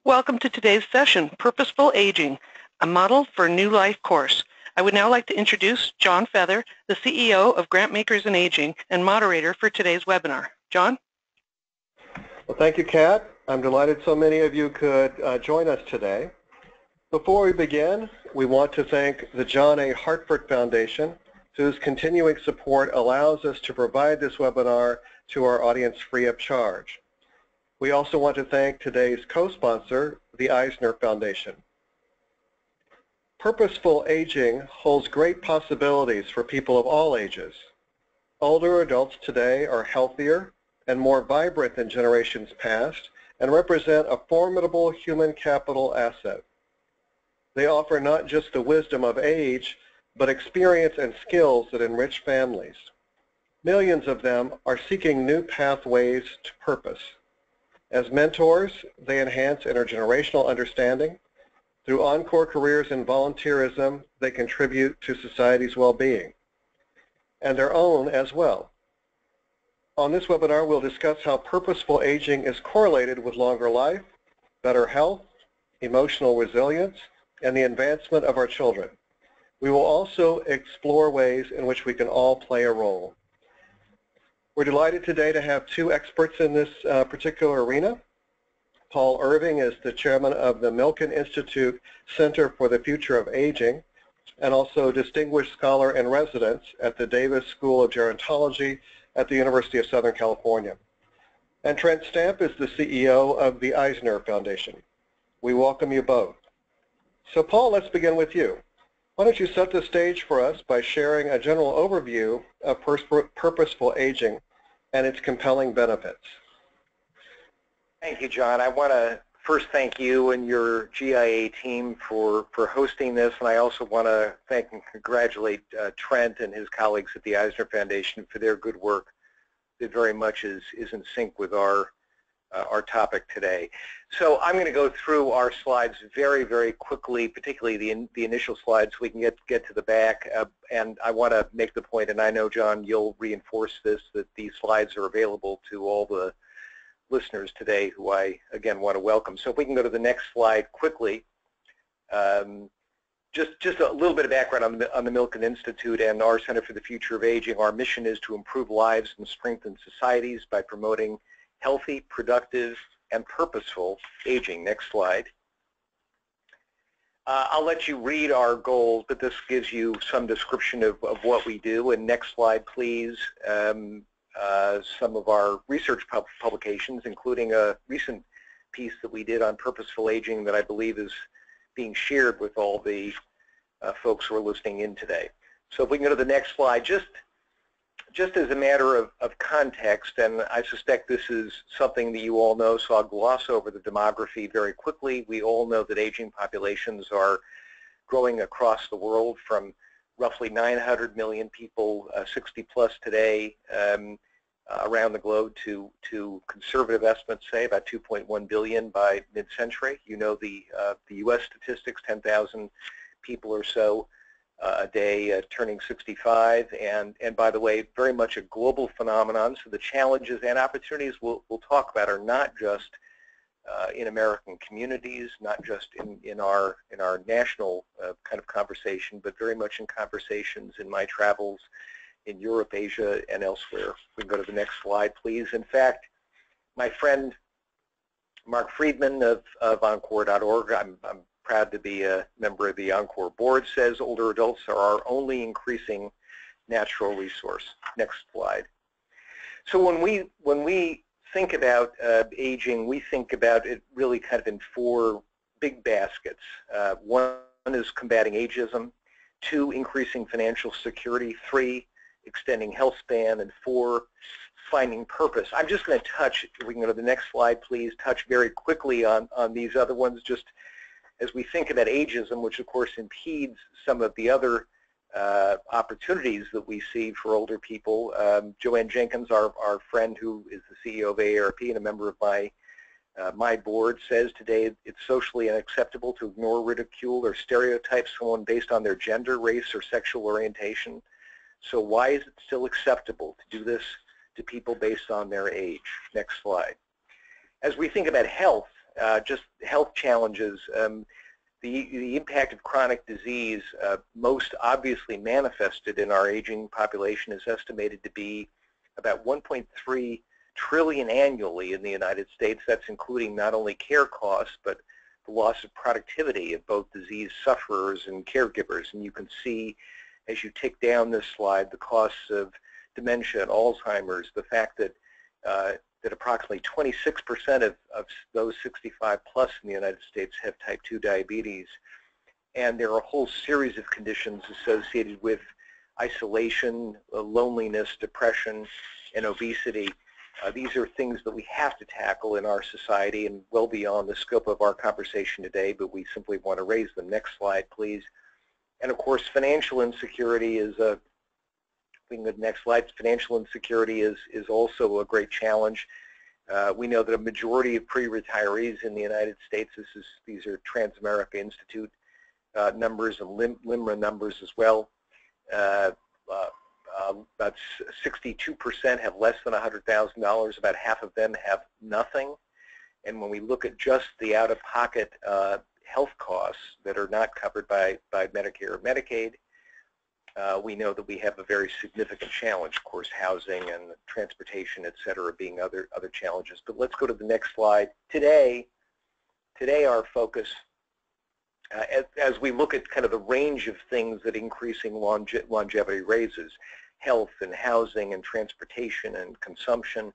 Welcome to today's session, Purposeful Aging, a Model for New Life course. I would now like to introduce John Feather, the CEO of Grantmakers and Aging and moderator for today's webinar. John? Well, thank you, Kat. I'm delighted so many of you could join us today. Before we begin, we want to thank the John A. Hartford Foundation, whose continuing support allows us to provide this webinar to our audience free of charge. We also want to thank today's co-sponsor, the Eisner Foundation. Purposeful aging holds great possibilities for people of all ages. Older adults today are healthier and more vibrant than generations past and represent a formidable human capital asset. They offer not just the wisdom of age, but experience and skills that enrich families. Millions of them are seeking new pathways to purpose. As mentors, they enhance intergenerational understanding. Through encore careers in volunteerism, they contribute to society's well-being, and their own as well. On this webinar, we'll discuss how purposeful aging is correlated with longer life, better health, emotional resilience, and the advancement of our children. We will also explore ways in which we can all play a role. We're delighted today to have two experts in this particular arena. Paul Irving is the chairman of the Milken Institute Center for the Future of Aging and also distinguished scholar in residence at the Davis School of Gerontology at the University of Southern California. And Trent Stamp is the CEO of the Eisner Foundation. We welcome you both. So Paul, let's begin with you. Why don't you set the stage for us by sharing a general overview of purposeful aging and its compelling benefits? Thank you, John. I want to first thank you and your GIA team for hosting this, and I also want to thank and congratulate Trent and his colleagues at the Eisner Foundation for their good work that very much is in sync with our topic today. So I'm going to go through our slides very, very quickly, particularly the initial slides, so we can get to the back. And I want to make the point, and I know, John, you'll reinforce this, that these slides are available to all the listeners today who I, again, want to welcome. So if we can go to the next slide quickly. Just a little bit of background on the Milken Institute and our Center for the Future of Aging. Our mission is to improve lives and strengthen societies by promoting healthy, productive, and purposeful aging. Next slide. I'll let you read our goals, but this gives you some description of what we do. And next slide, please. Some of our research publications, including a recent piece that we did on purposeful aging that I believe is being shared with all the folks who are listening in today. So if we can go to the next slide, just as a matter of context, and I suspect this is something that you all know, so I'll gloss over the demography very quickly. We all know that aging populations are growing across the world from roughly 900 million people, 60 plus today, around the globe to conservative estimates say about 2.1 billion by mid-century. You know the U.S. statistics, 10,000 people or so a day turning 65, and by the way, very much a global phenomenon. So the challenges and opportunities we'll talk about are not just in American communities, not just in our national kind of conversation, but very much in conversations in my travels in Europe, Asia, and elsewhere. We can go to the next slide, please. In fact, my friend Mark Friedman of Encore.org, I'm proud to be a member of the Encore board, says older adults are our only increasing natural resource. Next slide. So when we think about aging, we think about it really kind of in four big baskets. One is combating ageism, two, increasing financial security, three, extending health span, and four, finding purpose. I'm just going to touch, if we can go to the next slide, please, touch very quickly on these other ones, just as we think about ageism, which of course impedes some of the other opportunities that we see for older people. Joanne Jenkins, our friend who is the CEO of AARP and a member of my board, says today it's socially unacceptable to ignore, ridicule, or stereotype someone based on their gender, race, or sexual orientation. So why is it still acceptable to do this to people based on their age? Next slide. As we think about health, just health challenges. The impact of chronic disease, most obviously manifested in our aging population, is estimated to be about 1.3 trillion annually in the United States. That's including not only care costs, but the loss of productivity of both disease sufferers and caregivers. And you can see, as you tick down this slide, the costs of dementia and Alzheimer's, the fact that that approximately 26% of those 65 plus in the United States have type 2 diabetes. And there are a whole series of conditions associated with isolation, loneliness, depression, and obesity. These are things that we have to tackle in our society and well beyond the scope of our conversation today, but we simply want to raise them. Next slide, please. And of course, financial insecurity is a we can go to the next slide. Financial insecurity is also a great challenge. We know that a majority of pre-retirees in the United States, these are Transamerica Institute numbers and LIMRA numbers as well. About 62% have less than $100,000. About half of them have nothing. And when we look at just the out-of-pocket health costs that are not covered by Medicare or Medicaid, we know that we have a very significant challenge. Of course, housing and transportation, et cetera, being other challenges. But let's go to the next slide. Today our focus, as we look at kind of the range of things that increasing longevity raises, health and housing and transportation and consumption,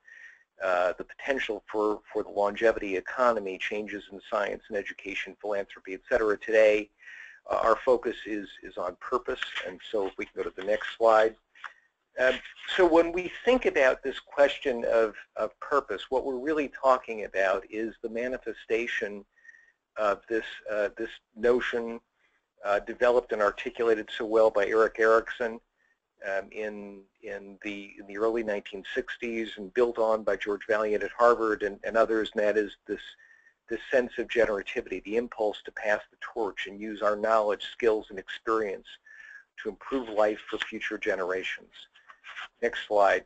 the potential for the longevity economy, changes in science and education, philanthropy, et cetera. Today, our focus is on purpose, and so if we can go to the next slide. So when we think about this question of purpose, what we're really talking about is the manifestation of this notion developed and articulated so well by Erik Erikson in the early 1960s and built on by George Vaillant at Harvard and others, and that is this sense of generativity, the impulse to pass the torch and use our knowledge, skills, and experience to improve life for future generations. Next slide.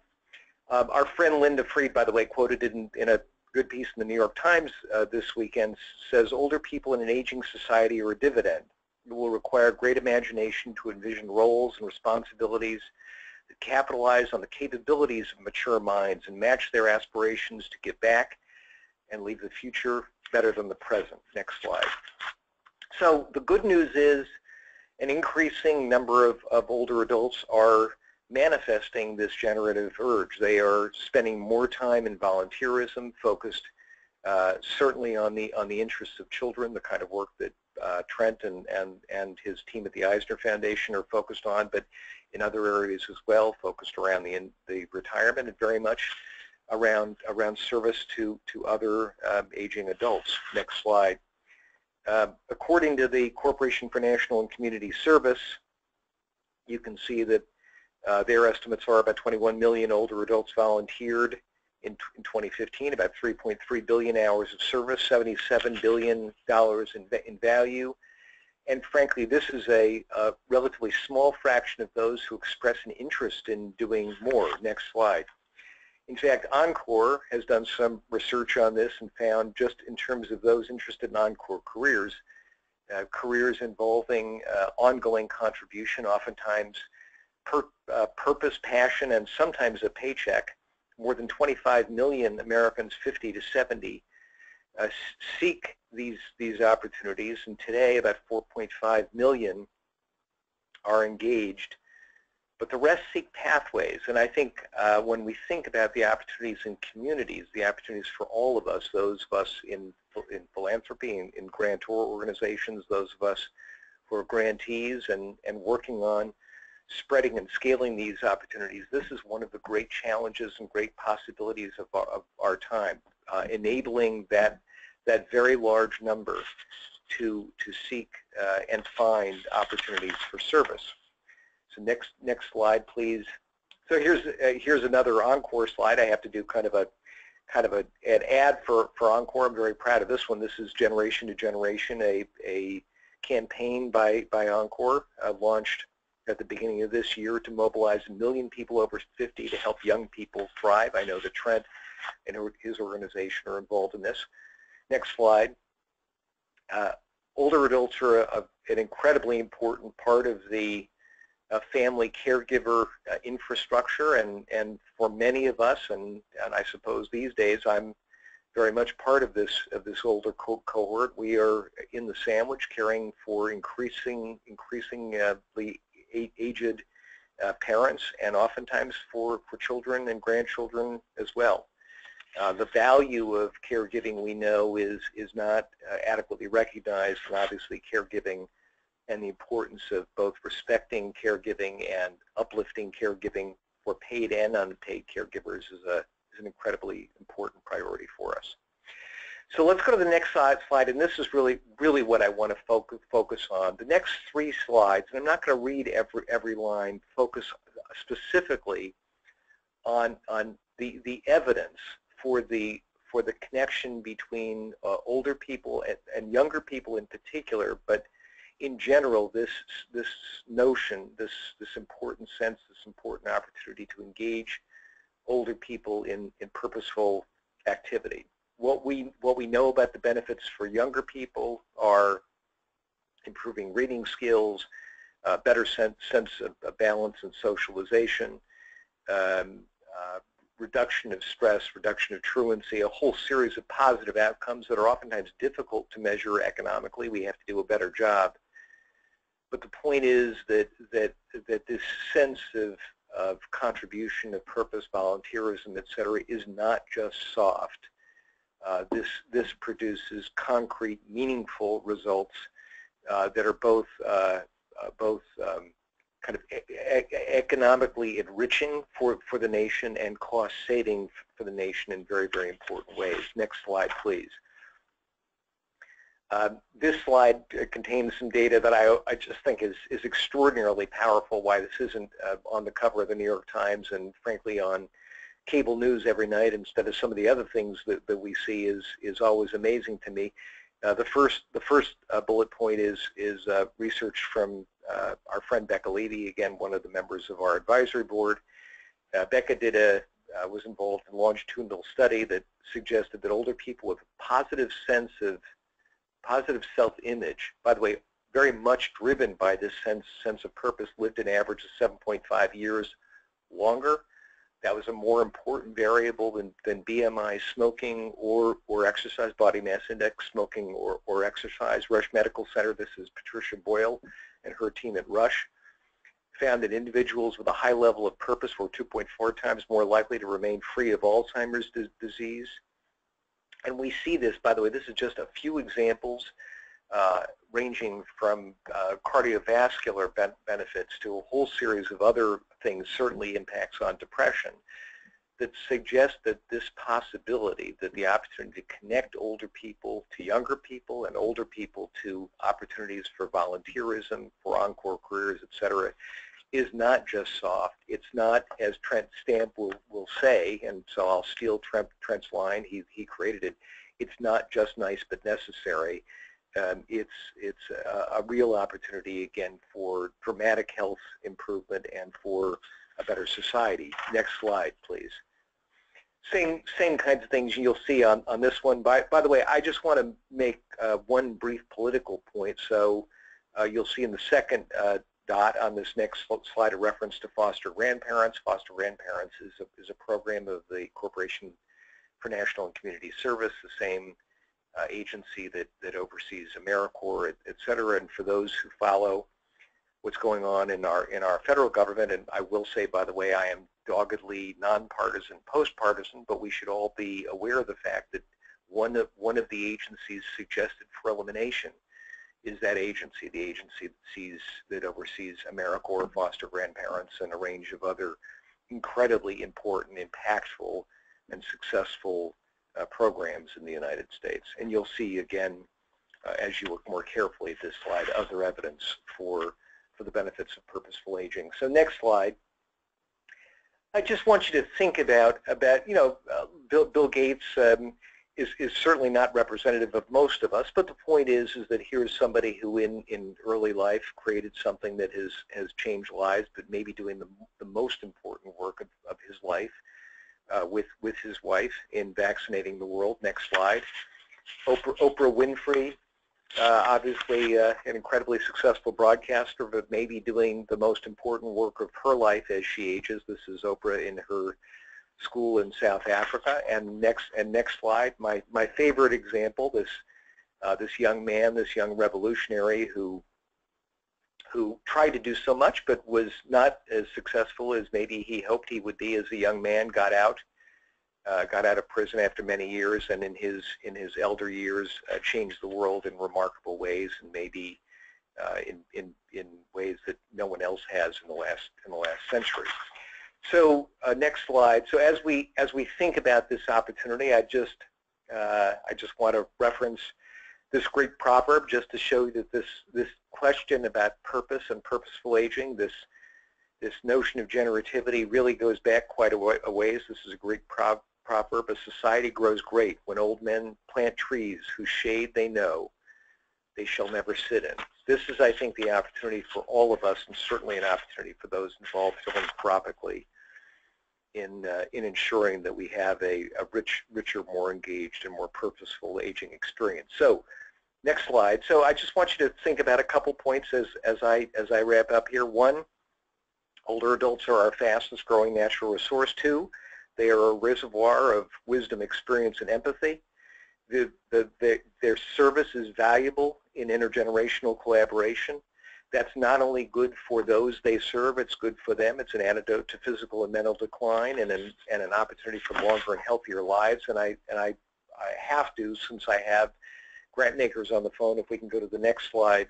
Our friend Linda Fried, by the way, quoted in a good piece in the New York Times this weekend, says, older people in an aging society are a dividend. It will require great imagination to envision roles and responsibilities that capitalize on the capabilities of mature minds and match their aspirations to give back and leave the future better than the present. Next slide. So the good news is an increasing number of older adults are manifesting this generative urge. They are spending more time in volunteerism, focused certainly on the interests of children, the kind of work that Trent and his team at the Eisner Foundation are focused on, but in other areas as well, focused around the retirement and very much around service to other aging adults. Next slide. According to the Corporation for National and Community Service, you can see that their estimates are about 21 million older adults volunteered in 2015, about 3.3 billion hours of service, $77 billion in value. And frankly, this is a relatively small fraction of those who express an interest in doing more. Next slide. In fact, Encore has done some research on this and found, just in terms of those interested in Encore careers, careers involving ongoing contribution, oftentimes purpose, passion, and sometimes a paycheck. More than 25 million Americans 50 to 70 seek these opportunities, and today about 4.5 million are engaged. But the rest seek pathways, and I think when we think about the opportunities in communities, the opportunities for all of us, those of us in philanthropy, in grantor organizations, those of us who are grantees and working on spreading and scaling these opportunities, this is one of the great challenges and great possibilities of our time, enabling that very large number to seek and find opportunities for service. So next slide, please. So here's another Encore slide. I have to do kind of an ad for Encore. I'm very proud of this one. This is Generation to Generation, a campaign by Encore launched at the beginning of this year to mobilize 1 million people over 50 to help young people thrive. I know that Trent and his organization are involved in this. Next slide. Older adults are an incredibly important part of the family caregiver infrastructure, and for many of us, and I suppose these days I'm very much part of this older cohort. We are in the sandwich, caring for increasingly aged parents, and oftentimes for children and grandchildren as well. The value of caregiving, we know, is not adequately recognized, and obviously caregiving and the importance of both respecting caregiving and uplifting caregiving for paid and unpaid caregivers is an incredibly important priority for us. So let's go to the next slide, and this is really what I want to focus on. The next 3 slides, and I'm not going to read every line, focus specifically on the evidence for the connection between older people and younger people in particular, but in general, this notion, this important sense, this important opportunity to engage older people in purposeful activity. What we know about the benefits for younger people are improving reading skills, better sense of balance and socialization, reduction of stress, reduction of truancy, a whole series of positive outcomes that are oftentimes difficult to measure economically. We have to do a better job. But the point is that this sense of contribution, of purpose, volunteerism, et cetera, is not just soft. This produces concrete, meaningful results that are both kind of economically enriching for the nation and cost saving for the nation in very, very important ways. Next slide, please. This slide contains some data that I just think is extraordinarily powerful, why this isn't on the cover of the New York Times and frankly on cable news every night instead of some of the other things that we see is always amazing to me. The first bullet point is research from our friend Becca Levy, again one of the members of our advisory board. Becca was involved in a longitudinal study that suggested that older people with a positive sense of positive self-image, by the way, very much driven by this sense of purpose, lived an average of 7.5 years longer. That was a more important variable than BMI, smoking, or exercise, body mass index, smoking or exercise. Rush Medical Center, this is Patricia Boyle and her team at Rush, found that individuals with a high level of purpose were 2.4 times more likely to remain free of Alzheimer's disease. And we see this, by the way, this is just a few examples ranging from cardiovascular benefits to a whole series of other things, certainly impacts on depression, that suggest that this possibility, that the opportunity to connect older people to younger people and older people to opportunities for volunteerism, for encore careers, et cetera, is not just soft. It's not, as Trent Stamp will say, and so I'll steal Trent's line, he created it, it's not just nice but necessary. It's a real opportunity, again, for dramatic health improvement and for a better society. Next slide, please. Same kinds of things you'll see on this one. By the way, I just want to make one brief political point. So you'll see in the second dot on this next slide a reference to foster grandparents. Foster grandparents is a program of the Corporation for National and Community Service, the same agency that oversees AmeriCorps, et cetera. And for those who follow what's going on in our federal government, and I will say, by the way, I am doggedly nonpartisan, post-partisan, but we should all be aware of the fact that one of the agencies suggested for elimination is that agency, the agency that oversees AmeriCorps, foster grandparents, and a range of other incredibly important, impactful, and successful programs in the United States. And you'll see, again, as you look more carefully at this slide, other evidence for the benefits of purposeful aging. So next slide. I just want you to think about you know, Bill Gates is certainly not representative of most of us, but the point is that here's somebody who in early life created something that has changed lives, but maybe doing the most important work of his life with his wife in vaccinating the world. Next slide. Oprah Winfrey, obviously an incredibly successful broadcaster, but maybe doing the most important work of her life as she ages. This is Oprah in her school in South Africa. And next slide, my favorite example, this young man, this young revolutionary who tried to do so much but was not as successful as maybe he hoped he would be as a young man, got out of prison after many years, and in his elder years changed the world in remarkable ways, and maybe in ways that no one else has in the last century. So next slide. So as we think about this opportunity, I just want to reference this great proverb just to show you that this question about purpose and purposeful aging, this notion of generativity really goes back quite a ways. This is a great proverb. A society grows great when old men plant trees whose shade they know they shall never sit in. This is, I think, the opportunity for all of us, and certainly an opportunity for those involved philanthropically in ensuring that we have a richer, more engaged, and more purposeful aging experience. So, next slide. So I just want you to think about a couple points as I wrap up here. One, older adults are our fastest growing natural resource. Two, they are a reservoir of wisdom, experience, and empathy. Their service is valuable in intergenerational collaboration. That's not only good for those they serve, it's good for them. It's an antidote to physical and mental decline, and an opportunity for longer and healthier lives. And I have to, since I have Grantmakers on the phone, if we can go to the next slide,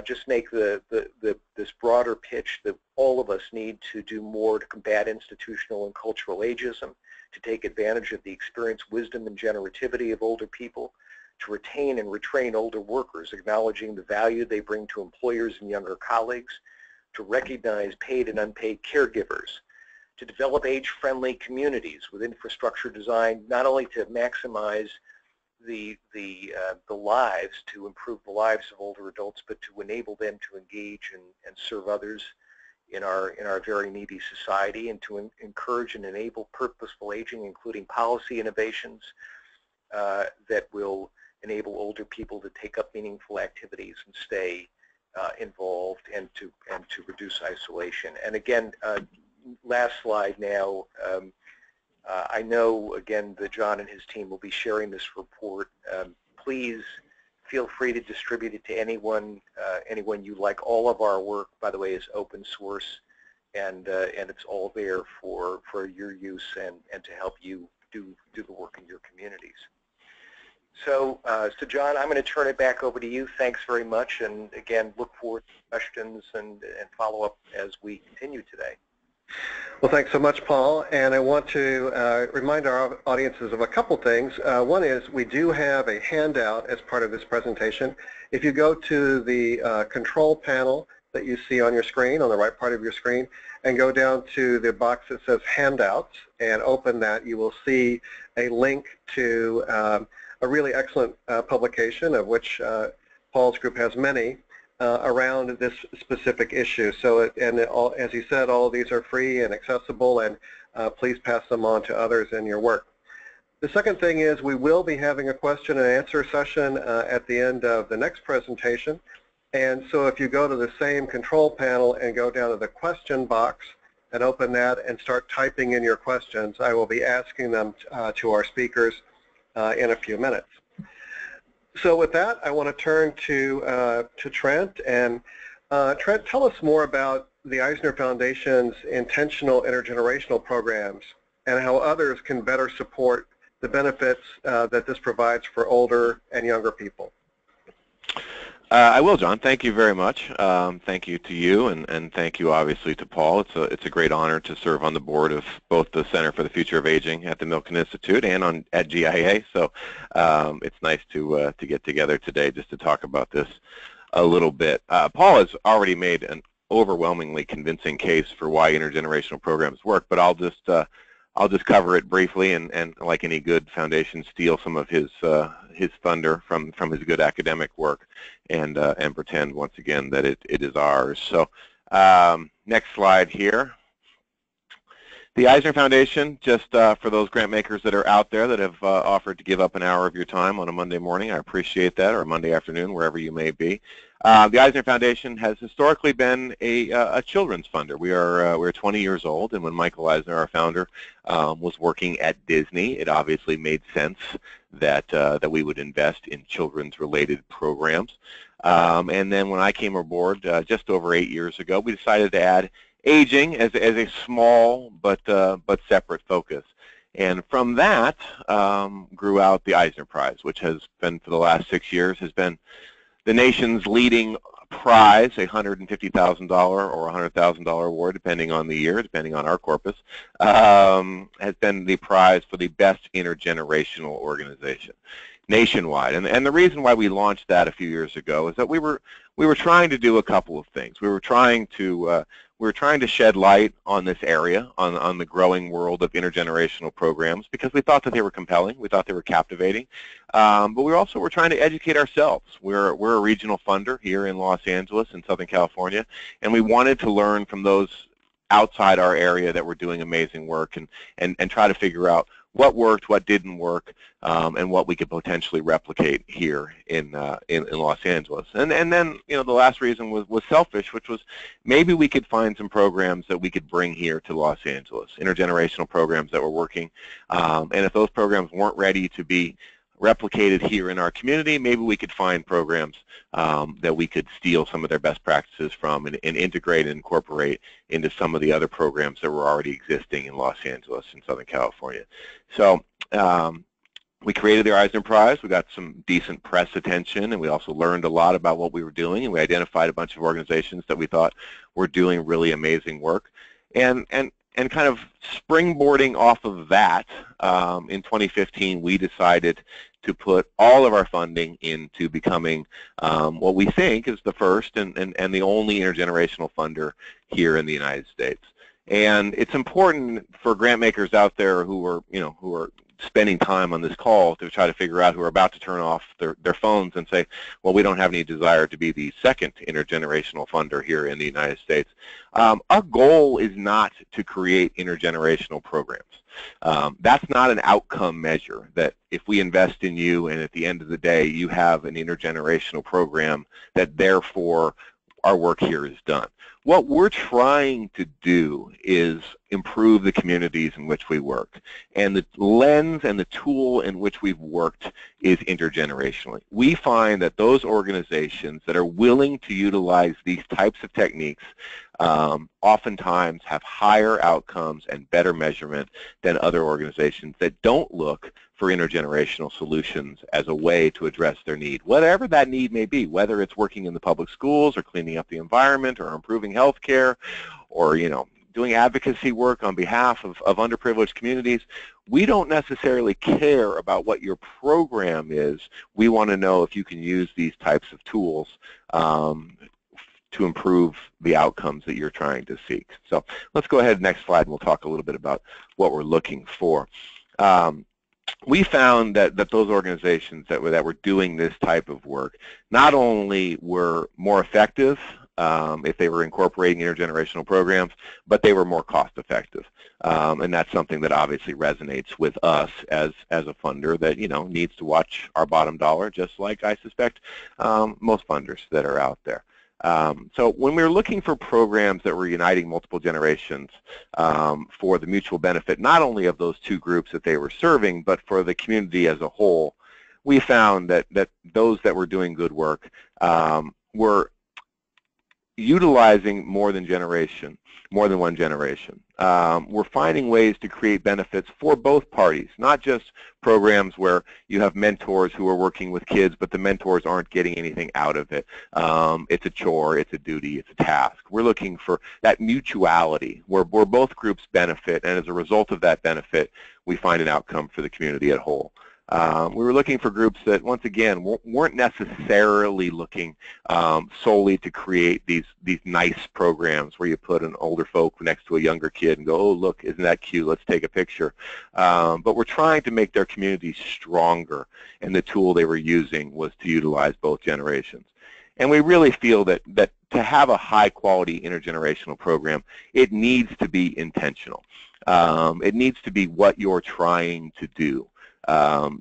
just make this broader pitch that all of us need to do more to combat institutional and cultural ageism, to take advantage of the experience, wisdom, and generativity of older people, to retain and retrain older workers, acknowledging the value they bring to employers and younger colleagues, to recognize paid and unpaid caregivers, to develop age-friendly communities with infrastructure designed not only to maximize the lives, to improve the lives of older adults, but to enable them to engage and serve others in our very needy society, and to encourage and enable purposeful aging, including policy innovations that will enable older people to take up meaningful activities and stay involved, and to reduce isolation. And again, last slide now. I know, again, that John and his team will be sharing this report. Please feel free to distribute it to anyone you like. All of our work, by the way, is open source, and it's all there for your use and to help you do the work in your communities. So, John, I'm going to turn it back over to you. Thanks very much, and again, look forward to questions and follow up as we continue today. Well, thanks so much, Paul. And I want to remind our audiences of a couple things. One is we do have a handout as part of this presentation. If you go to the control panel that you see on your screen, on the right part of your screen, and go down to the box that says handouts and open that, you will see a link to a really excellent publication, of which Paul's group has many, around this specific issue. So, as he said, all of these are free and accessible, and please pass them on to others in your work. The second thing is we will be having a question and answer session at the end of the next presentation. And so if you go to the same control panel and go down to the question box and open that and start typing in your questions, I will be asking them to our speakers in a few minutes. So with that, I want to turn to Trent. And Trent, tell us more about the Eisner Foundation's intentional intergenerational programs and how others can better support the benefits that this provides for older and younger people. I will, John. Thank you very much. Thank you to you, and thank you, obviously, to Paul. It's a great honor to serve on the board of both the Center for the Future of Aging at the Milken Institute and at GIA. So it's nice to get together today just to talk about this a little bit. Paul has already made an overwhelmingly convincing case for why intergenerational programs work, but I'll just cover it briefly, and like any good foundation, steal some of his thunder from his good academic work, and pretend once again that it is ours. So next slide here. The Eisner Foundation, just for those grant makers that are out there that have offered to give up an hour of your time on a Monday morning, I appreciate that, or a Monday afternoon, wherever you may be. The Eisner Foundation has historically been a children's funder. We're 20 years old, and when Michael Eisner, our founder, was working at Disney, it obviously made sense that we would invest in children's-related programs. And then when I came aboard just over 8 years ago, we decided to add aging as a small but separate focus. And from that grew out the Eisner Prize, which has been, for the last 6 years, has been the nation's leading prize, a $150,000 or $100,000 award, depending on the year, depending on our corpus, has been the prize for the best intergenerational organization nationwide. And the reason why we launched that a few years ago is that we were trying to do a couple of things. We were trying to shed light on this area, on the growing world of intergenerational programs, because we thought that they were compelling, we thought they were captivating, but we also were trying to educate ourselves. We're a regional funder here in Los Angeles in Southern California, and we wanted to learn from those outside our area that were doing amazing work and try to figure out what worked, what didn't work, and what we could potentially replicate here in Los Angeles. And then, you know, the last reason was selfish, which was maybe we could find some programs that we could bring here to Los Angeles, intergenerational programs that were working. And if those programs weren't ready to be replicated here in our community, maybe we could find programs that we could steal some of their best practices from and integrate and incorporate into some of the other programs that were already existing in Los Angeles and Southern California. So we created the Eisner Prize. We got some decent press attention, and we also learned a lot about what we were doing, and we identified a bunch of organizations that we thought were doing really amazing work. And kind of springboarding off of that, in 2015, we decided to put all of our funding into becoming what we think is the first and the only intergenerational funder here in the United States. And it's important for grant makers out there who are spending time on this call to try to figure out, who are about to turn off their phones and say, well, we don't have any desire to be the second intergenerational funder here in the United States. Our goal is not to create intergenerational programs. That's not an outcome measure, that if we invest in you and at the end of the day you have an intergenerational program, that therefore our work here is done. What we're trying to do is improve the communities in which we work. And the lens and the tool in which we've worked is intergenerationally. We find that those organizations that are willing to utilize these types of techniques oftentimes have higher outcomes and better measurement than other organizations that don't look for intergenerational solutions as a way to address their need, whatever that need may be, whether it's working in the public schools or cleaning up the environment or improving health care or, doing advocacy work on behalf of underprivileged communities. We don't necessarily care about what your program is. We want to know if you can use these types of tools to improve the outcomes that you're trying to seek. So let's go ahead, next slide, and we'll talk a little bit about what we're looking for. We found that those organizations that were doing this type of work not only were more effective if they were incorporating intergenerational programs, but they were more cost effective. And that's something that obviously resonates with us as a funder that needs to watch our bottom dollar, just like I suspect most funders that are out there. So when we were looking for programs that were uniting multiple generations for the mutual benefit, not only of those two groups that they were serving, but for the community as a whole, we found that those that were doing good work were utilizing more than one generation. We're finding ways to create benefits for both parties, not just programs where you have mentors who are working with kids, but the mentors aren't getting anything out of it. It's a chore, it's a duty, it's a task. We're looking for that mutuality where both groups benefit, and as a result of that benefit, we find an outcome for the community at whole. We were looking for groups that, once again, weren't necessarily looking solely to create these nice programs where you put an older folk next to a younger kid and go, oh, look, isn't that cute? Let's take a picture. But we're trying to make their communities stronger, and the tool they were using was to utilize both generations. And we really feel that to have a high-quality intergenerational program, it needs to be intentional. It needs to be what you're trying to do.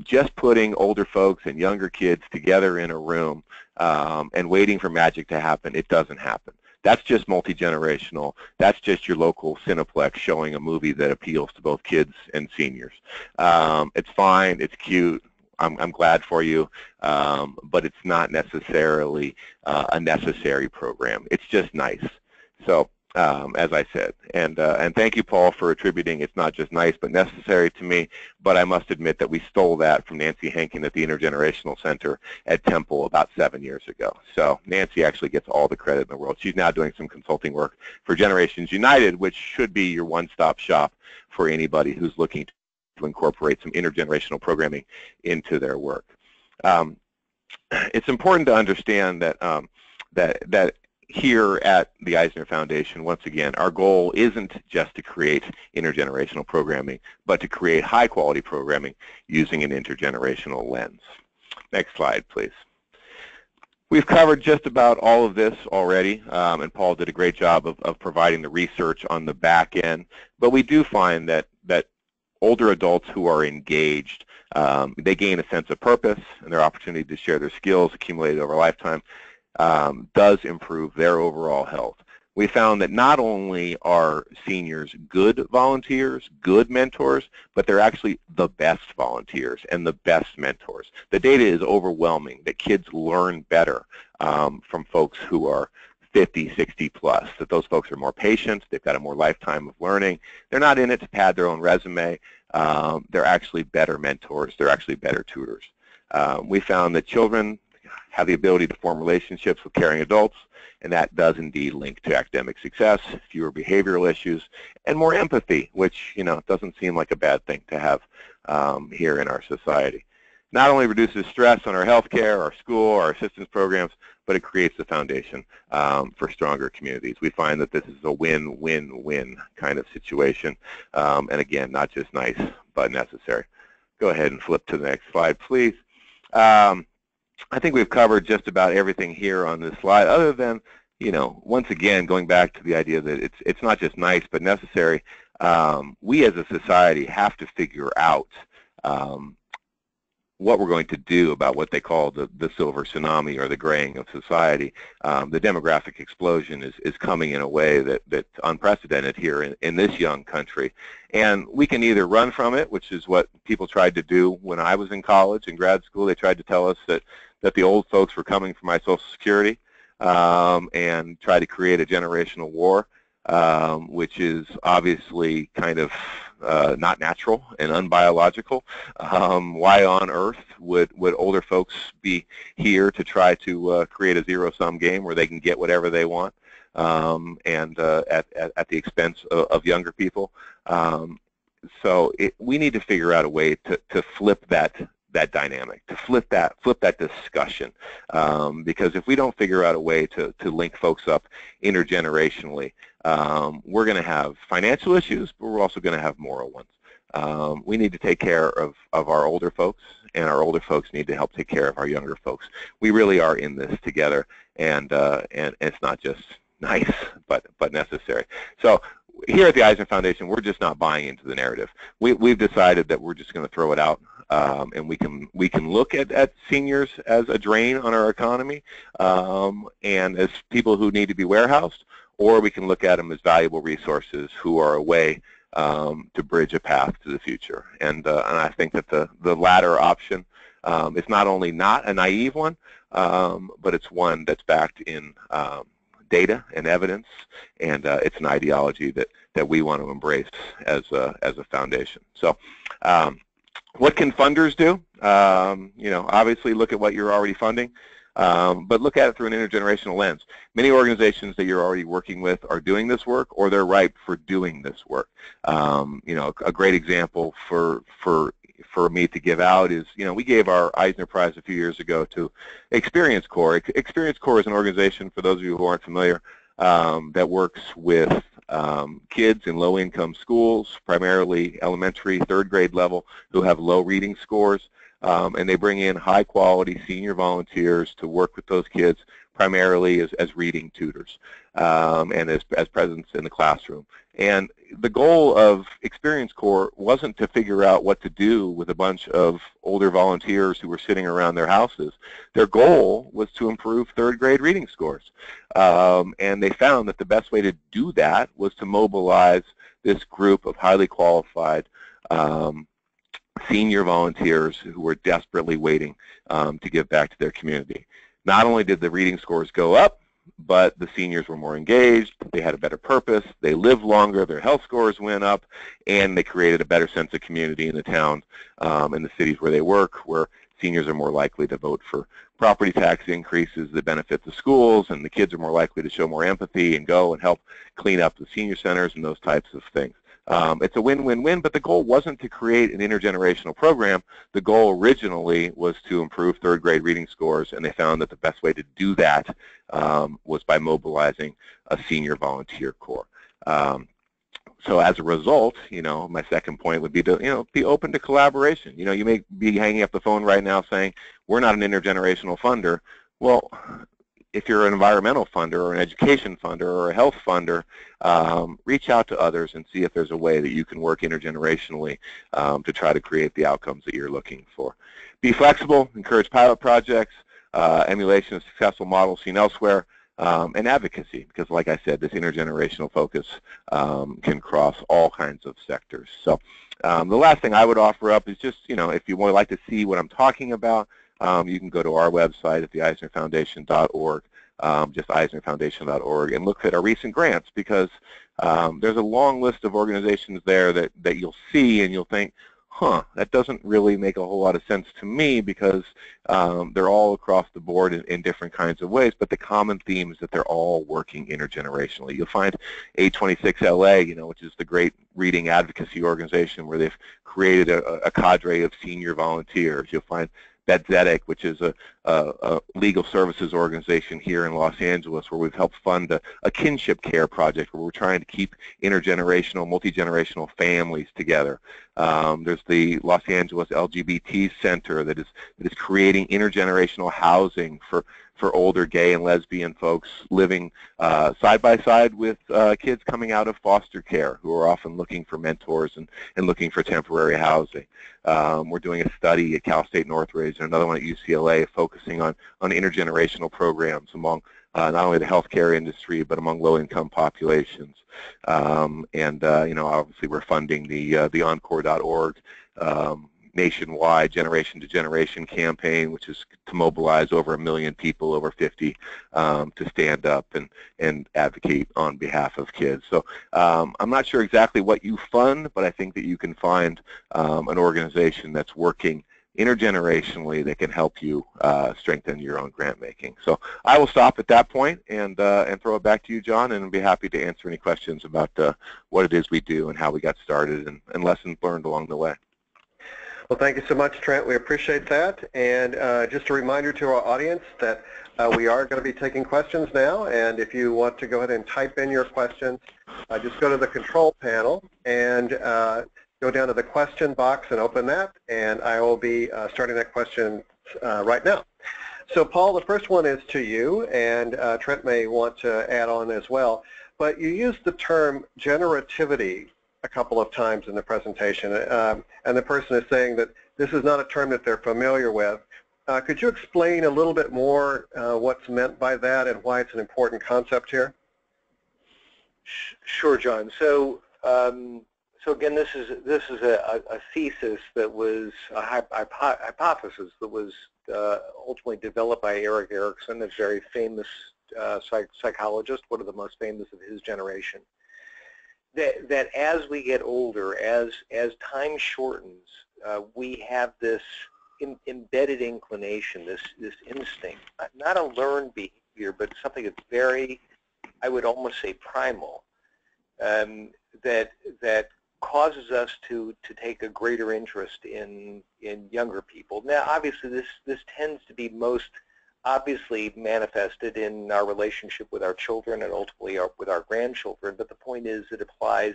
Just putting older folks and younger kids together in a room and waiting for magic to happen, it doesn't happen. That's just multi-generational. That's just your local Cineplex showing a movie that appeals to both kids and seniors. It's fine. It's cute. I'm glad for you, but it's not necessarily a necessary program. It's just nice. So, as I said, and thank you, Paul, for attributing it's not just nice but necessary to me, but I must admit that we stole that from Nancy Henkin at the Intergenerational Center at Temple about 7 years ago. So Nancy actually gets all the credit in the world. She's now doing some consulting work for Generations United, which should be your one-stop shop for anybody who's looking to incorporate some intergenerational programming into their work. It's important to understand that that here at the Eisner Foundation, once again, our goal isn't just to create intergenerational programming, but to create high-quality programming using an intergenerational lens. Next slide, please. We've covered just about all of this already, and Paul did a great job of providing the research on the back end, but we do find that older adults who are engaged, they gain a sense of purpose, and their opportunity to share their skills accumulated over a lifetime does improve their overall health. We found that not only are seniors good volunteers, good mentors, but they're actually the best volunteers and the best mentors. The data is overwhelming that kids learn better from folks who are 50, 60 plus, that those folks are more patient, they've got a more lifetime of learning. They're not in it to pad their own resume. They're actually better mentors. They're actually better tutors. We found that children have the ability to form relationships with caring adults, and that does indeed link to academic success, fewer behavioral issues, and more empathy, which, you know, doesn't seem like a bad thing to have here in our society. Not only reduces stress on our healthcare, our school, our assistance programs, but it creates the foundation for stronger communities. We find that this is a win-win-win kind of situation, and again, not just nice, but necessary. Go ahead and flip to the next slide, please. I think we've covered just about everything here on this slide, other than, you know, once again, going back to the idea that it's not just nice, but necessary. We as a society have to figure out what we're going to do about what they call the silver tsunami, or the graying of society. The demographic explosion is coming in a way that's unprecedented here in this young country. And we can either run from it, which is what people tried to do when I was in college and grad school. They tried to tell us that the old folks were coming for my Social Security, and try to create a generational war, which is obviously kind of not natural and unbiological. Why on earth would older folks be here to try to create a zero-sum game where they can get whatever they want, and at the expense of younger people? So we need to figure out a way to flip that dynamic, to flip that discussion, because if we don't figure out a way to link folks up intergenerationally, we're going to have financial issues, but we're also going to have moral ones. We need to take care of our older folks, and our older folks need to help take care of our younger folks. We really are in this together, and it's not just nice, but necessary. So here at the Eisner Foundation, we're just not buying into the narrative. We've decided that we're just going to throw it out. And we can look at seniors as a drain on our economy, and as people who need to be warehoused, or we can look at them as valuable resources who are a way to bridge a path to the future. And I think that the latter option is not only not a naive one, but it's one that's backed in data and evidence, and it's an ideology that we want to embrace as a foundation. So. What can funders do? You know, obviously look at what you're already funding, but look at it through an intergenerational lens. Many organizations that you're already working with are doing this work, or they're ripe for doing this work. You know, a great example for me to give out is, you know, we gave our Eisner Prize a few years ago to Experience Corps. Experience Corps is an organization, for those of you who aren't familiar, that works with kids in low-income schools, primarily elementary, third grade level, who have low reading scores. and they bring in high-quality senior volunteers to work with those kids primarily as reading tutors and as presence in the classroom. And the goal of Experience Corps wasn't to figure out what to do with a bunch of older volunteers who were sitting around their houses. Their goal was to improve third-grade reading scores. And they found that the best way to do that was to mobilize this group of highly qualified senior volunteers who were desperately waiting to give back to their community. Not only did the reading scores go up, but the seniors were more engaged, they had a better purpose, they lived longer, their health scores went up, and they created a better sense of community in the town, in the cities where they work, where seniors are more likely to vote for property tax increases that benefit the schools, and the kids are more likely to show more empathy and go and help clean up the senior centers and those types of things. It's a win-win-win, but the goal wasn't to create an intergenerational program. The goal originally was to improve third-grade reading scores, and they found that the best way to do that was by mobilizing a senior volunteer corps. So as a result, my second point would be to, be open to collaboration. You may be hanging up the phone right now saying, we're not an intergenerational funder. Well, if you're an environmental funder or an education funder or a health funder, reach out to others and see if there's a way that you can work intergenerationally to try to create the outcomes that you're looking for. Be flexible, encourage pilot projects, emulation of successful models seen elsewhere, and advocacy, because like I said, this intergenerational focus can cross all kinds of sectors. So the last thing I would offer up is just, if you would like to see what I'm talking about, you can go to our website at the EisnerFoundation.org, just EisnerFoundation.org, and look at our recent grants, because there's a long list of organizations there that you'll see and you'll think, that doesn't really make a whole lot of sense to me, because they're all across the board in different kinds of ways, but the common theme is that they're all working intergenerationally. You'll find A26LA, which is the great reading advocacy organization where they've created a cadre of senior volunteers. You'll find Bethzetic, which is a legal services organization here in Los Angeles, where we've helped fund a kinship care project where we're trying to keep intergenerational, multi-generational families together. There's the Los Angeles LGBT Center that is creating intergenerational housing for older gay and lesbian folks living side by side with kids coming out of foster care who are often looking for mentors and looking for temporary housing. We're doing a study at Cal State Northridge and another one at UCLA focusing on intergenerational programs among not only the healthcare industry but among low-income populations. Obviously we're funding the Encore.org nationwide Generation to Generation campaign, which is to mobilize over 1 million people over 50 to stand up and advocate on behalf of kids. So I'm not sure exactly what you fund, but I think that you can find an organization that's working intergenerationally that can help you strengthen your own grant making. So I will stop at that point and throw it back to you, John, and I'll be happy to answer any questions about what it is we do and how we got started and lessons learned along the way. Well, thank you so much, Trent. We appreciate that. And just a reminder to our audience that we are going to be taking questions now. And if you want to go ahead and type in your questions, just go to the control panel and go down to the question box and open that. And I will be starting that question right now. So, Paul, the first one is to you, and Trent may want to add on as well. But you used the term generativity a couple of times in the presentation, and the person is saying that this is not a term that they're familiar with. Could you explain a little bit more what's meant by that and why it's an important concept here? Sure, John. So again, this is a thesis that was a hypothesis that was ultimately developed by Erik Erikson, a very famous psychologist, one of the most famous of his generation. That as we get older, as time shortens, we have this embedded inclination, this instinct, not a learned behavior, but something that's very, I would almost say, primal, that causes us to take a greater interest in younger people. Now, obviously, this tends to be most obviously manifested in our relationship with our children and ultimately with our grandchildren, but the point is it applies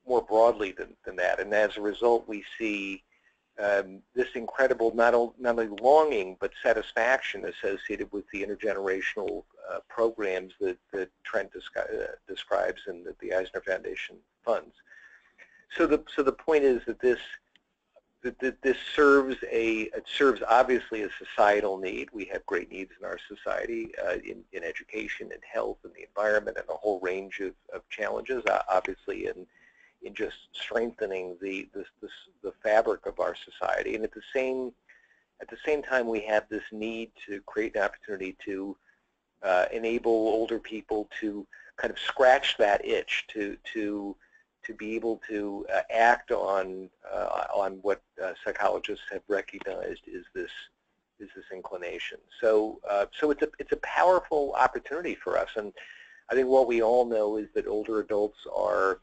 more broadly than that, and as a result we see this incredible not only longing but satisfaction associated with the intergenerational programs that Trent describes and that the Eisner Foundation funds. So the point is that this serves obviously a societal need. We have great needs in our society in education and health and the environment and a whole range of challenges, obviously in just strengthening the fabric of our society. And at the same time, we have this need to create an opportunity to enable older people to kind of scratch that itch, to be able to act on what psychologists have recognized is this inclination. So it's a powerful opportunity for us, and I think what we all know is that older adults are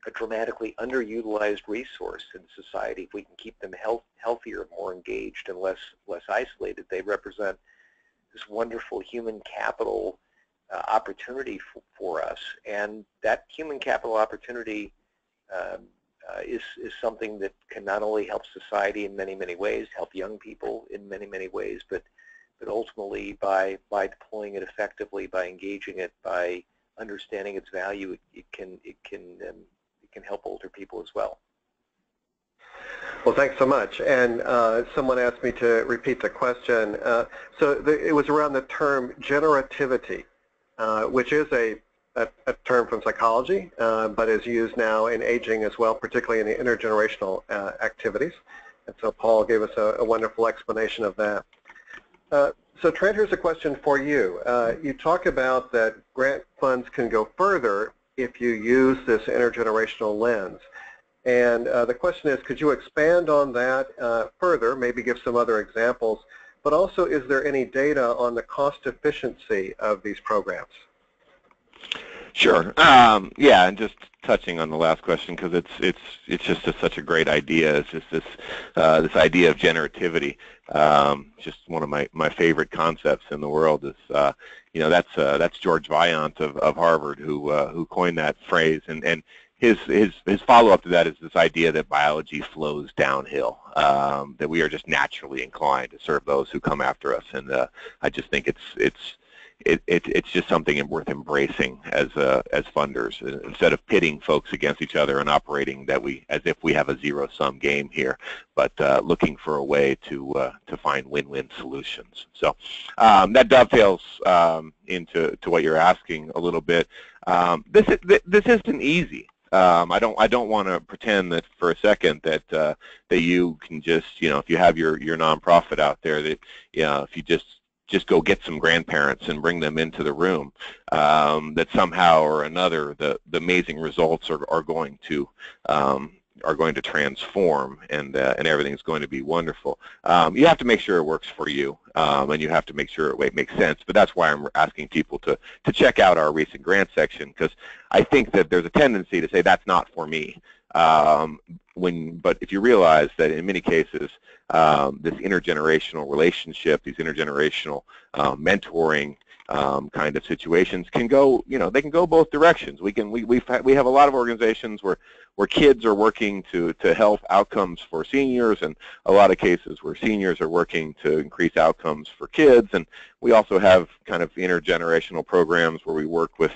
a dramatically underutilized resource in society. If we can keep them healthier, more engaged, and less isolated, they represent this wonderful human capital opportunity for us, and that human capital opportunity is something that can not only help society in many ways, help young people in many ways, but ultimately by deploying it effectively, by engaging it, by understanding its value, it can help older people as well. Well, thanks so much. And someone asked me to repeat the question. It was around the term generativity, which is a term from psychology, but is used now in aging as well, particularly in the intergenerational activities. And so Paul gave us a wonderful explanation of that. So Trent, here's a question for you. You talk about that grant funds can go further if you use this intergenerational lens. And the question is, could you expand on that further, maybe give some other examples, but also is there any data on the cost efficiency of these programs? Sure. Yeah, and just touching on the last question, because it's just such a great idea. It's just this idea of generativity. Just one of my favorite concepts in the world is that's George Vaillant of Harvard who coined that phrase, and his follow-up to that is this idea that biology flows downhill, that we are just naturally inclined to serve those who come after us, and I just think it's just something worth embracing as funders, instead of pitting folks against each other and operating as if we have a zero-sum game here, but looking for a way to find win-win solutions. So that dovetails into what you're asking a little bit. This isn't easy. I don't want to pretend that for a second that you can just, if you have your nonprofit out there, that if you just go get some grandparents and bring them into the room, that somehow or another the amazing results are going to transform, and everything's going to be wonderful. You have to make sure it works for you, and you have to make sure it makes sense. But that's why I'm asking people to check out our recent grant section, because I think that there's a tendency to say that's not for me. But if you realize that in many cases this intergenerational relationship, these intergenerational mentoring kind of situations can go, they can go both directions. We have a lot of organizations where kids are working to help outcomes for seniors, and a lot of cases where seniors are working to increase outcomes for kids. And we also have kind of intergenerational programs where we work with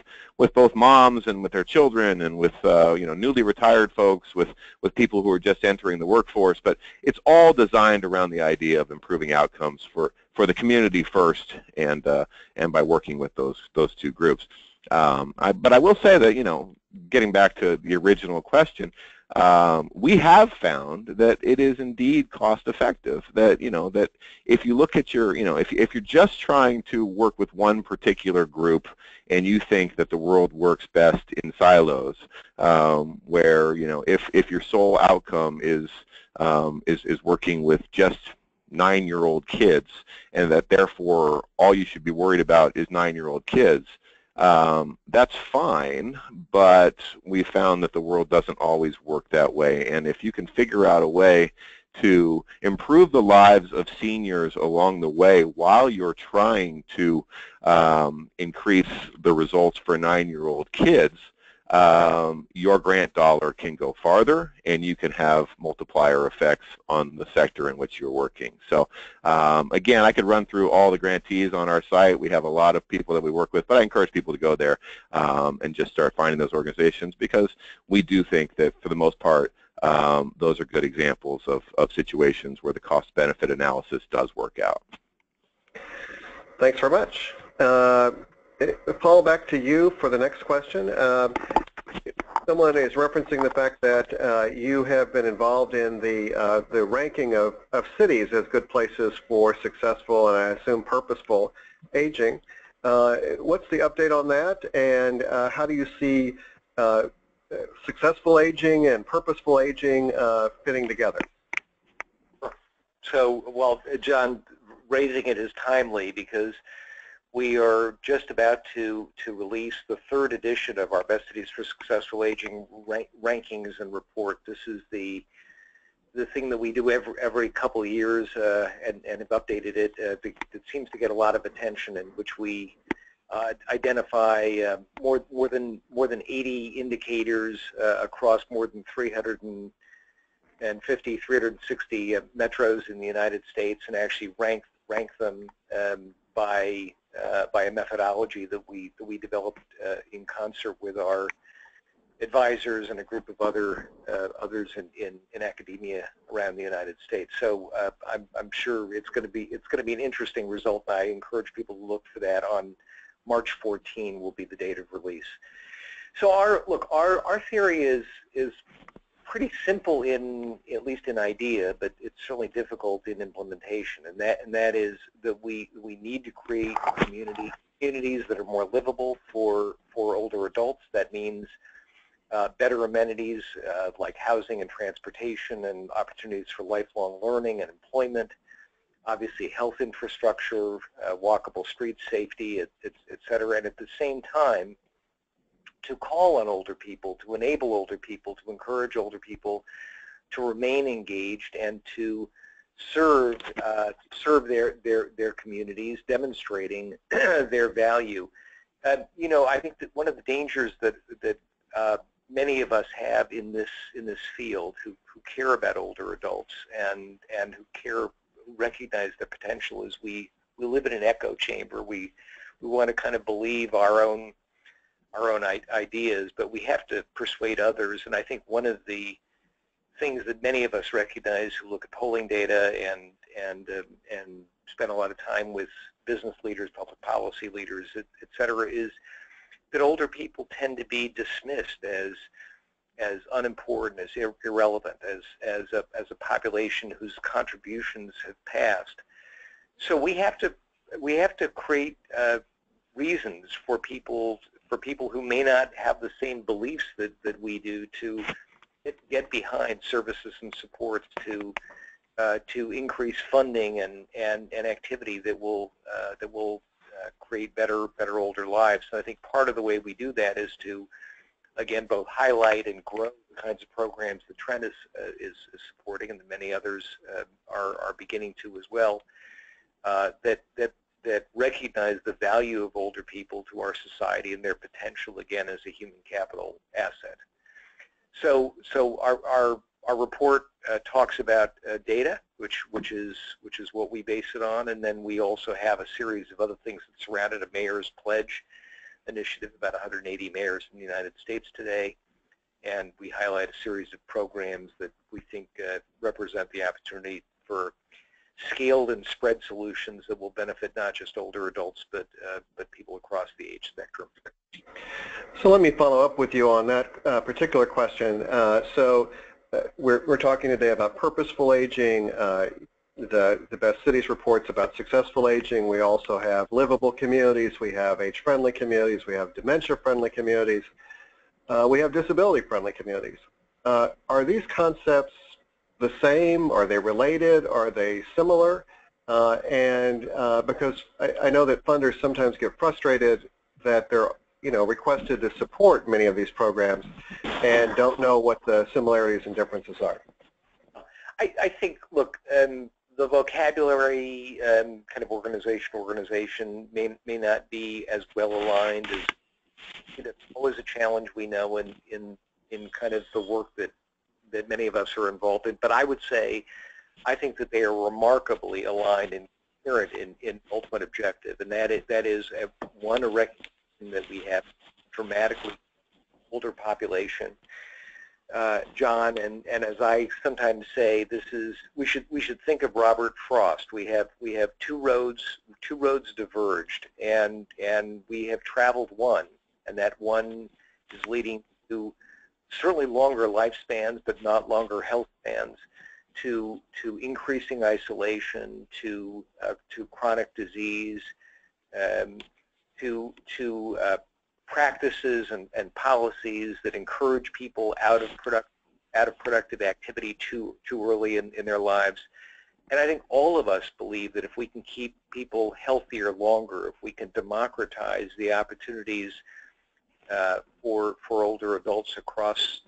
both moms and with their children, and with newly retired folks, with people who are just entering the workforce. But it's all designed around the idea of improving outcomes for the community first, and by working with those two groups. But I will say that, getting back to the original question, we have found that it is indeed cost effective. That that if you look at your, if you're just trying to work with one particular group, and you think that the world works best in silos, where if your sole outcome is working with just 9-year-old kids, and that therefore all you should be worried about is 9-year-old kids, that's fine, but we found that the world doesn't always work that way. And if you can figure out a way to improve the lives of seniors along the way while you're trying to increase the results for 9-year-old kids, your grant dollar can go farther, and you can have multiplier effects on the sector in which you're working. So again, I could run through all the grantees on our site. We have a lot of people that we work with, but I encourage people to go there and just start finding those organizations, because we do think that for the most part, those are good examples of situations where the cost-benefit analysis does work out. Thanks very much. Paul, back to you for the next question. Someone is referencing the fact that you have been involved in the ranking of cities as good places for successful and I assume purposeful aging. What's the update on that, and how do you see successful aging and purposeful aging fitting together? So, well, John, raising it is timely because we are just about to release the 3rd edition of our Best Cities for Successful Aging rankings and report. This is the thing that we do every couple of years and have updated it. It seems to get a lot of attention, in which we identify more than 80 indicators across more than 360 metros in the United States, and actually rank them by a methodology that we developed in concert with our advisors and a group of others in academia around the United States. So I'm sure it's going to be an interesting result. I encourage people to look for that. On March 14 will be the date of release. So our theory is pretty simple, at least in idea, but it's certainly difficult in implementation, and that is that we need to create communities that are more livable for older adults. That means better amenities like housing and transportation, and opportunities for lifelong learning and employment, obviously health infrastructure, walkable streets, safety, et cetera, and at the same time to call on older people, to enable older people, to encourage older people to remain engaged and to serve their communities, demonstrating their value. You know, I think that one of the dangers that many of us have in this field, who care about older adults and who recognize their potential, is we live in an echo chamber. We want to kind of believe our own ideas, but we have to persuade others. And I think one of the things that many of us recognize who look at polling data and spend a lot of time with business leaders, public policy leaders, et cetera, is that older people tend to be dismissed as unimportant, as irrelevant, as a population whose contributions have passed. So we have to create reasons for people who may not have the same beliefs that we do to get behind services and supports to increase funding and activity that will create better older lives. So I think part of the way we do that is to, again, both highlight and grow the kinds of programs that Trent is supporting, and that many others are beginning to as well, that recognize the value of older people to our society and their potential, again, as a human capital asset. So our report talks about data, which is what we base it on, and then we also have a series of other things that surrounded a mayor's pledge initiative, about 180 mayors in the United States today, and we highlight a series of programs that we think represent the opportunity for scaled and spread solutions that will benefit not just older adults, but people across the age spectrum. So let me follow up with you on that particular question. We're talking today about purposeful aging. The Best Cities reports about successful aging. We also have livable communities. We have age-friendly communities. We have dementia-friendly communities. We have disability-friendly communities. Are these concepts the same? Are they related? Are they similar? Because I know that funders sometimes get frustrated that they're requested to support many of these programs and don't know what the similarities and differences are. I think, look, the vocabulary kind of organization may not be as well aligned It's always a challenge, we know, in kind of the work that many of us are involved in. But I would say, I think that they are remarkably aligned and coherent in ultimate objective, and that is one, a recognition that we have dramatically older population, John, and as I sometimes say, we should think of Robert Frost. We have two roads diverged, and we have traveled one, and that one is leading to certainly longer lifespans, but not longer health spans, to increasing isolation, to chronic disease, to practices and policies that encourage people out of productive activity too early in their lives. And I think all of us believe that if we can keep people healthier longer, if we can democratize the opportunities for older adults across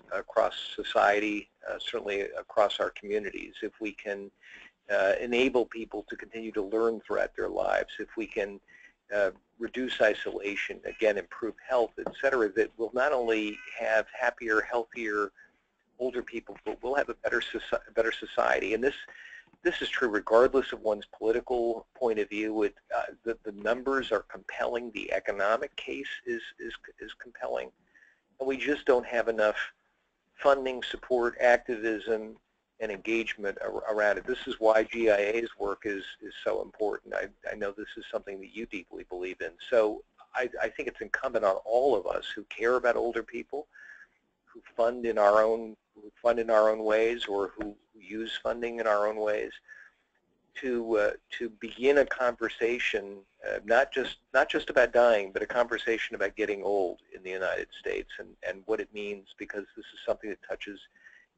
society, certainly across our communities, if we can enable people to continue to learn throughout their lives, if we can reduce isolation, again, improve health, et cetera, that we'll not only have happier, healthier older people, but we'll have a better society. And this is true regardless of one's political point of view. The numbers are compelling. The economic case is compelling. And we just don't have enough funding, support, activism, and engagement around it. This is why GIA's work is so important. I know this is something that you deeply believe in. So I think it's incumbent on all of us who care about older people, who fund in our own ways, or who use funding in our own ways, to begin a conversation, not just about dying, but a conversation about getting old in the United States and what it means, because this is something that touches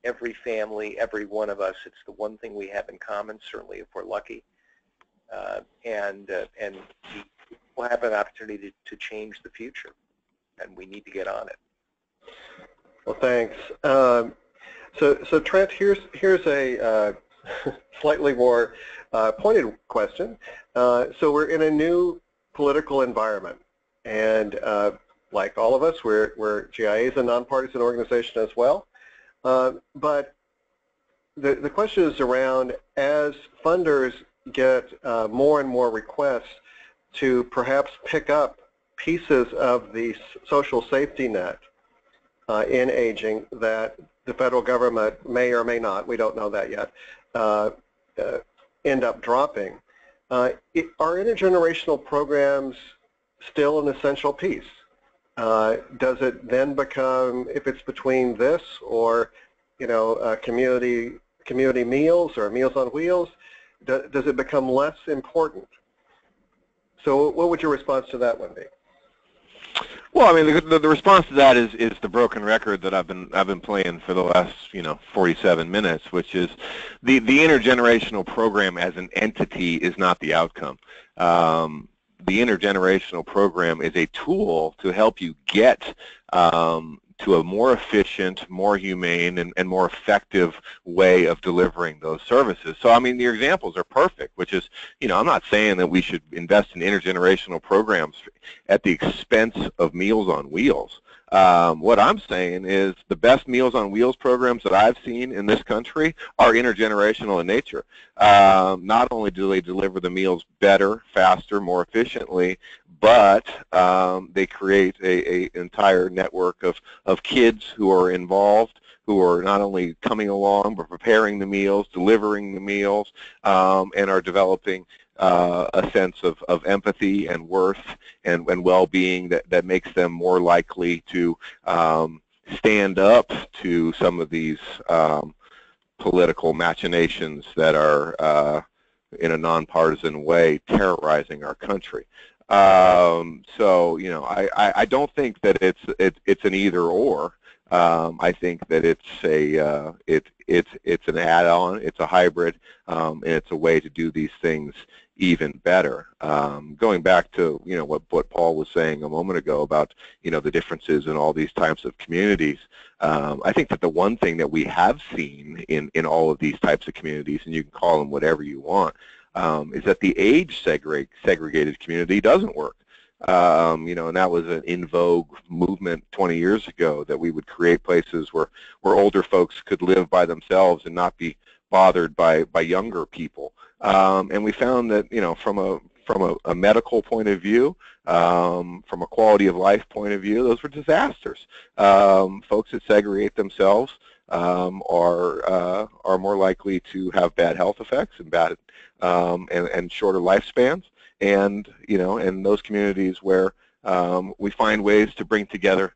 every family, every one of us. It's the one thing we have in common, certainly if we're lucky, and we'll have an opportunity to change the future, and we need to get on it. Well, thanks. So Trent, here's a slightly more pointed question. So we're in a new political environment, and like all of us, GIA is a nonpartisan organization as well. But the question is around, as funders get more and more requests to perhaps pick up pieces of the social safety net in aging that the federal government may or may not, we don't know that yet, end up dropping. Are intergenerational programs still an essential piece? Does it then become, if it's between this or, community meals or Meals on Wheels, does it become less important? So what would your response to that one be? Well, I mean, the response to that is the broken record that I've been playing for the last 47 minutes, which is the intergenerational program as an entity is not the outcome. The intergenerational program is a tool to help you get to a more efficient, more humane, and more effective way of delivering those services. So, I mean, your examples are perfect, which is, I'm not saying that we should invest in intergenerational programs at the expense of Meals on Wheels. What I'm saying is the best Meals on Wheels programs that I've seen in this country are intergenerational in nature. Not only do they deliver the meals better, faster, more efficiently, but they create an entire network of kids who are involved, who are not only coming along but preparing the meals, delivering the meals, and are developing a sense of empathy and worth and well-being that makes them more likely to stand up to some of these political machinations that are in a nonpartisan way terrorizing our country. So I don't think that it's an either or. I think that it's an add-on, it's a hybrid, and it's a way to do these things even better. Going back to what Paul was saying a moment ago about the differences in all these types of communities, I think that the one thing that we have seen in all of these types of communities, and you can call them whatever you want, is that the age segregated community doesn't work. And that was an in vogue movement 20 years ago, that we would create places where older folks could live by themselves and not be bothered by younger people. And we found that, from a medical point of view, from a quality of life point of view, those were disasters. Folks that segregate themselves are more likely to have bad health effects and bad and shorter lifespans. And in those communities where we find ways to bring together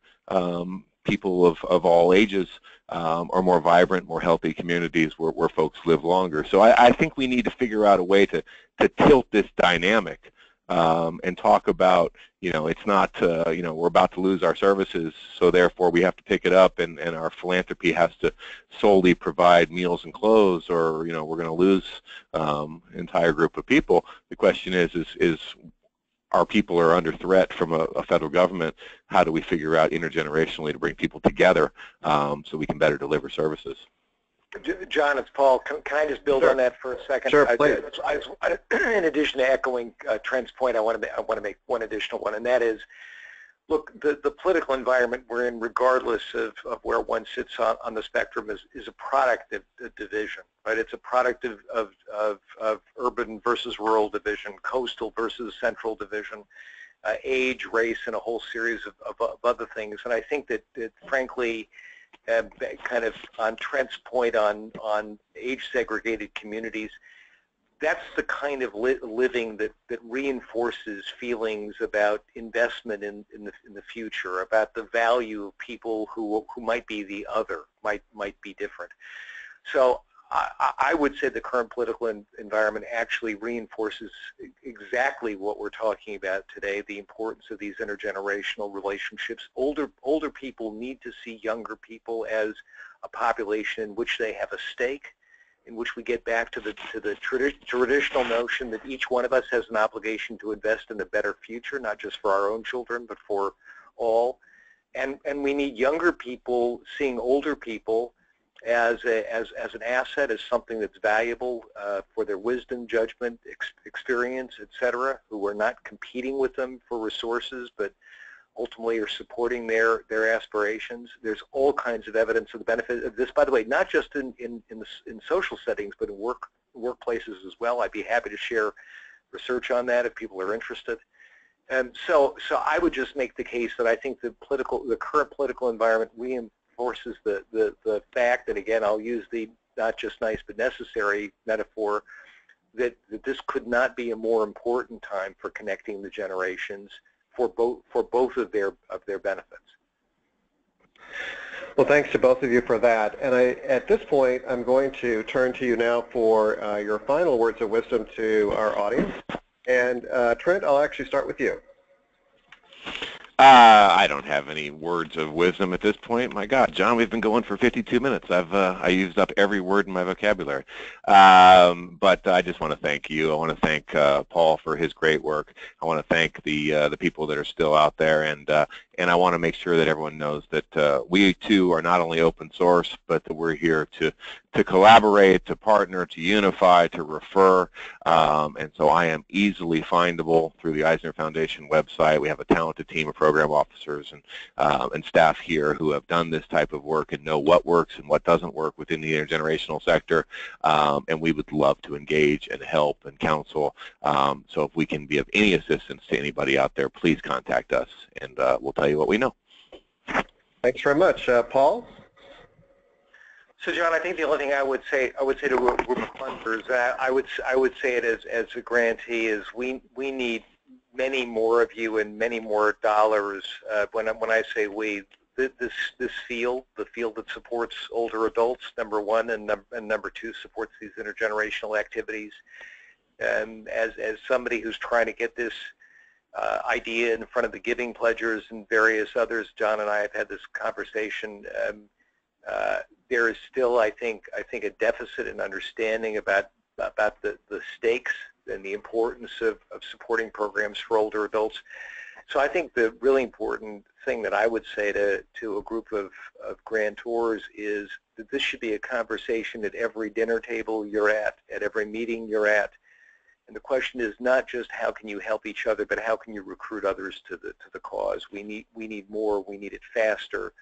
people of all ages, are more vibrant, more healthy communities where folks live longer. So I think we need to figure out a way to tilt this dynamic and talk about, it's not, we're about to lose our services, so therefore we have to pick it up, and our philanthropy has to solely provide meals and clothes, or, we're going to lose an entire group of people. The question is our people are under threat from a federal government. How do we figure out intergenerationally to bring people together so we can better deliver services? John, it's Paul. Can I just build on that for a second? Sure, please. In addition to echoing Trent's point, I want to make one additional one, and that is, look, the political environment we're in, regardless of where one sits on the spectrum, is a product of division, right? It's a product of urban versus rural division, coastal versus central division, age, race, and a whole series of other things. And I think that frankly, kind of on Trent's point on age-segregated communities, that's the kind of living that reinforces feelings about investment in the future, about the value of people who might be the other, might be different. So I would say the current political environment actually reinforces exactly what we're talking about today, the importance of these intergenerational relationships. Older people need to see younger people as a population in which they have a stake, in which we get back to the traditional notion that each one of us has an obligation to invest in a better future, not just for our own children, but for all. And we need younger people seeing older people as an asset, as something that's valuable for their wisdom, judgment, experience, etc., who are not competing with them for resources, but ultimately are supporting their aspirations. There's all kinds of evidence of the benefit of this, by the way, not just in social settings, but in workplaces as well. I'd be happy to share research on that if people are interested. And so I would just make the case that I think the current political environment reinforces the fact that, again, I'll use the not just nice but necessary metaphor, that this could not be a more important time for connecting the generations for both of their benefits. Well, thanks to both of you for that. And at this point, I'm going to turn to you now for your final words of wisdom to our audience. And Trent, I'll actually start with you. I don't have any words of wisdom at this point. My God, John, we've been going for 52 minutes. I used up every word in my vocabulary. But I just want to thank you. I want to thank Paul for his great work. I want to thank the people that are still out there, and I want to make sure that everyone knows that we too are not only open source, but that we're here to collaborate, to partner, to unify, to refer, and so I am easily findable through the Eisner Foundation website. We have a talented team of program officers and staff here who have done this type of work and know what works and what doesn't work within the intergenerational sector, and we would love to engage and help and counsel. So if we can be of any assistance to anybody out there, please contact us, and we'll tell you what we know. Thanks very much. Paul? So, John, I think the only thing I would say to a group of funders, I would say it as a grantee, is we need many more of you and many more dollars. When I say we, this field, the field that supports older adults, number one, and number two, supports these intergenerational activities. And as somebody who's trying to get this idea in front of the giving pledgers and various others, John and I have had this conversation. There is still, I think, a deficit in understanding about the stakes and the importance of supporting programs for older adults. So I think the really important thing that I would say to a group of grantors is that this should be a conversation at every dinner table you're at every meeting you're at, And the question is not just how can you help each other, but how can you recruit others to the cause. We need more. We need it faster.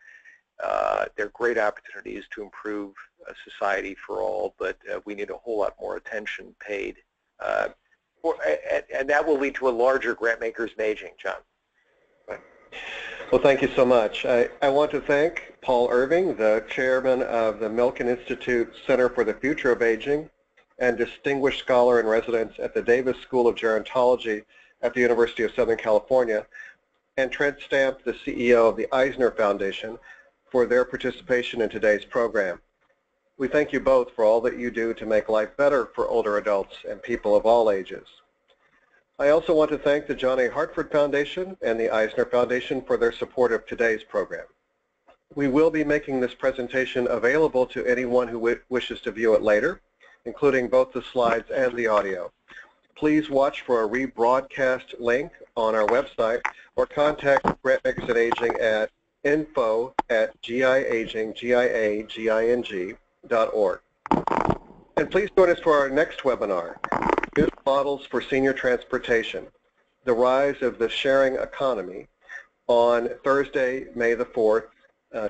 There are great opportunities to improve society for all, but we need a whole lot more attention paid. And that will lead to a larger Grantmakers in Aging, John. Well, thank you so much. I want to thank Paul Irving, the chairman of the Milken Institute Center for the Future of Aging and distinguished scholar in residence at the Davis School of Gerontology at the University of Southern California, and Trent Stamp, the CEO of the Eisner Foundation, for their participation in today's program. We thank you both for all that you do to make life better for older adults and people of all ages. I also want to thank the John A. Hartford Foundation and the Eisner Foundation for their support of today's program. We will be making this presentation available to anyone who wishes to view it later, including both the slides and the audio. Please watch for a rebroadcast link on our website or contact Grantmakers in Aging at info@giaging.org. And please join us for our next webinar, New Models for Senior Transportation, the Rise of the Sharing Economy, on Thursday, May the 4th,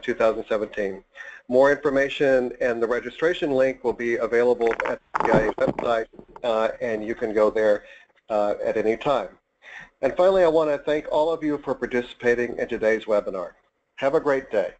2017. More information and the registration link will be available at the GIA website, and you can go there at any time. And finally, I want to thank all of you for participating in today's webinar. Have a great day.